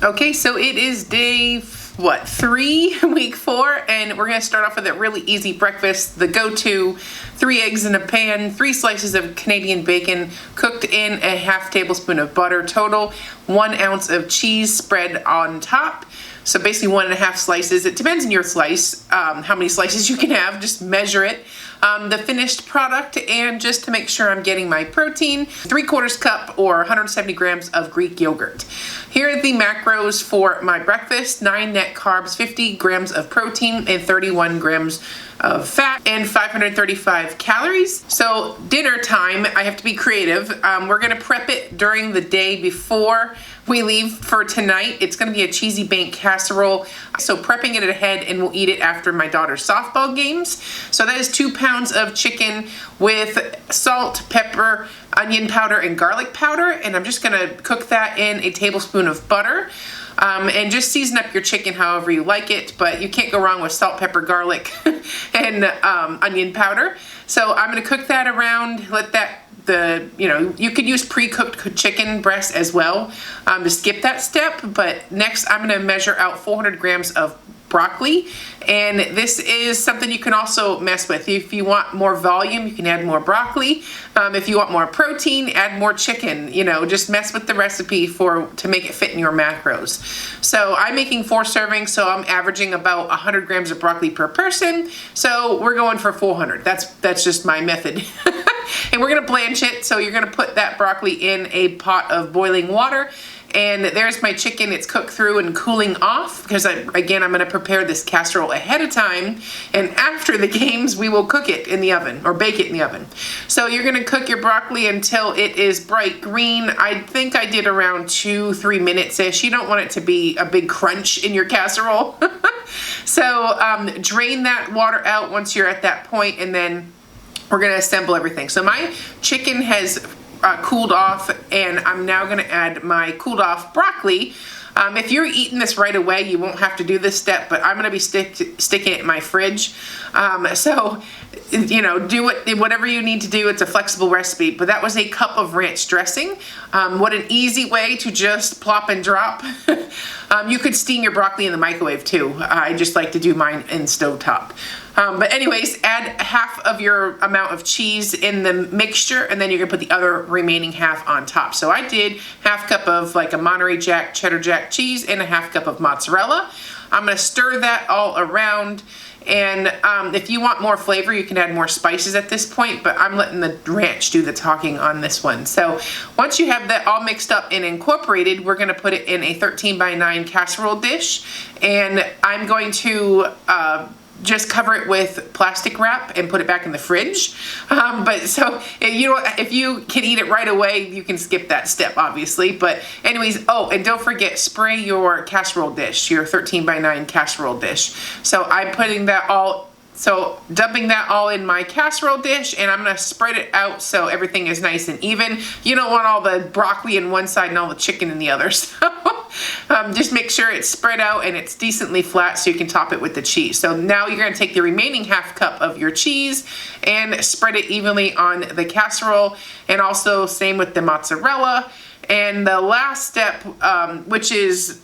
Okay, so it is day, 3, week 4, and we're gonna start off with a really easy breakfast. The go-to, 3 eggs in a pan, 3 slices of Canadian bacon, cooked in a half tablespoon of butter total, 1 ounce of cheese spread on top. So basically 1.5 slices. It depends on your slice, how many slices you can have, just measure it. The finished product, and just to make sure I'm getting my protein, 3/4 cup or 170 grams of Greek yogurt. Here are the macros for my breakfast: 9 net carbs, 50 grams of protein, and 31 grams of fat, and 535 calories. So dinner time, I have to be creative. We're gonna prep it during the day before we leave for tonight. It's gonna be a cheesy baked casserole. So prepping it ahead, and we'll eat it after my daughter's softball games. So that is 2 pounds of chicken with salt, pepper, onion powder, and garlic powder. And I'm just gonna cook that in a tablespoon of butter. And just season up your chicken however you like it, but you can't go wrong with salt, pepper, garlic, and onion powder. So I'm gonna cook that around, let that, you could use pre-cooked chicken breast as well to skip that step. But next I'm gonna measure out 400 grams of broccoli, and this is something you can also mess with. If you want more volume, you can add more broccoli. If you want more protein, add more chicken. Just mess with the recipe to make it fit in your macros. So I'm making 4 servings, so I'm averaging about 100 grams of broccoli per person. So we're going for 400. That's just my method. And we're gonna blanch it. So you're gonna put that broccoli in a pot of boiling water. And there's my chicken. It's cooked through and cooling off, because I'm gonna prepare this casserole ahead of time, and after the games we will cook it in the oven or bake it in the oven. So you're gonna cook your broccoli until it is bright green. I think I did around 2-3 minutes-ish. You don't want it to be a big crunch in your casserole. So drain that water out once you're at that point, and then we're gonna assemble everything. So my chicken has cooled off, and I'm now gonna add my cooled off broccoli. If you're eating this right away, you won't have to do this step, but I'm gonna be sticking it in my fridge. So do whatever you need to do. It's a flexible recipe, but that was a cup of ranch dressing. What an easy way to just plop and drop. You could steam your broccoli in the microwave too. I just like to do mine in stovetop. But anyways, add half of your amount of cheese in the mixture, and then you're gonna put the other remaining half on top. So I did half cup of like a Monterey Jack, cheddar Jack cheese, and a half cup of mozzarella. I'm gonna stir that all around. And if you want more flavor, you can add more spices at this point, but I'm letting the ranch do the talking on this one. So once you have that all mixed up and incorporated, we're gonna put it in a 13x9 casserole dish. And I'm going to just cover it with plastic wrap and put it back in the fridge. But so if you can eat it right away, you can skip that step, obviously. But anyways, and don't forget, spray your casserole dish, your 13x9 casserole dish. So I'm putting that all, dumping that all in my casserole dish, and I'm gonna spread it out so everything is nice and even. You don't want all the broccoli in one side and all the chicken in the other. So just make sure it's spread out and it's decently flat so you can top it with the cheese. So now you're gonna take the remaining half cup of your cheese and spread it evenly on the casserole, and also same with the mozzarella. And the last step, which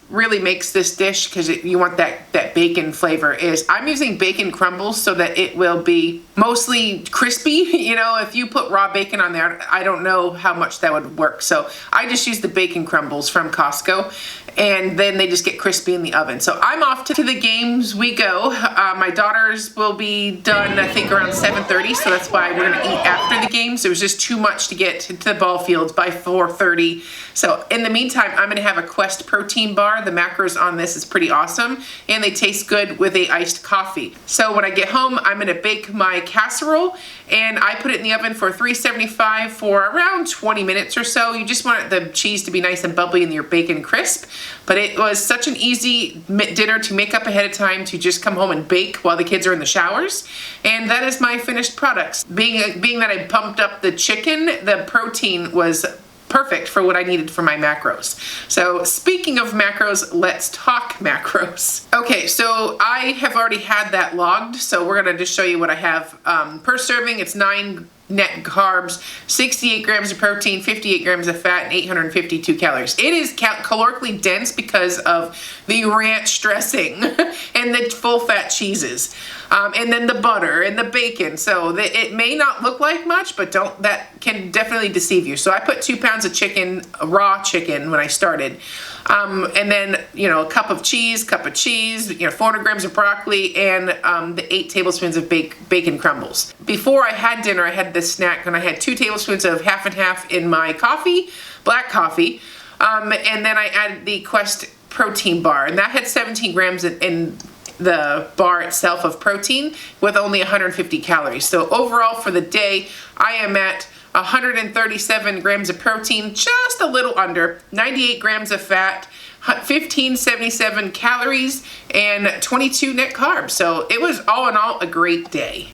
really makes this dish, because you want that bacon flavor, is I'm using bacon crumbles so that it will be mostly crispy. If you put raw bacon on there, I don't know how much that would work. So I just use the bacon crumbles from Costco, and then they just get crispy in the oven. So I'm off to the games we go. My daughters will be done, I think, around 7:30, so that's why we're gonna eat after the games. It was just too much to get to the ball fields by 4:30. So in the meantime, I'm gonna have a Quest protein bar. The macros on this is pretty awesome, and they taste good with a iced coffee. So when I get home, I'm gonna bake my casserole, and I put it in the oven for 375 for around 20 minutes or so. You just want the cheese to be nice and bubbly and your bacon crisp. But it was such an easy dinner to make up ahead of time, to just come home and bake while the kids are in the showers. And that is my finished products. Being that I pumped up the chicken, the protein was perfect for what I needed for my macros. So speaking of macros, let's talk macros. Okay, so I have already had that logged, so we're gonna just show you what I have per serving. It's 9 net carbs, 68 grams of protein, 58 grams of fat, and 852 calories. It is calorically dense because of the ranch dressing and the full fat cheeses, and then the butter and the bacon. So it may not look like much, but that can definitely deceive you. So I put 2 pounds of chicken, raw chicken, when I started. And then, a cup of cheese, 400 grams of broccoli, and the 8 tablespoons of bacon crumbles. Before I had dinner, I had this snack, and I had 2 tablespoons of half and half in my coffee, black coffee, and then I added the Quest protein bar, and that had 17 grams in the bar itself of protein with only 150 calories. So overall for the day, I am at 137 grams of protein, just a little under, 98 grams of fat, 1577 calories, and 22 net carbs. So it was all in all a great day.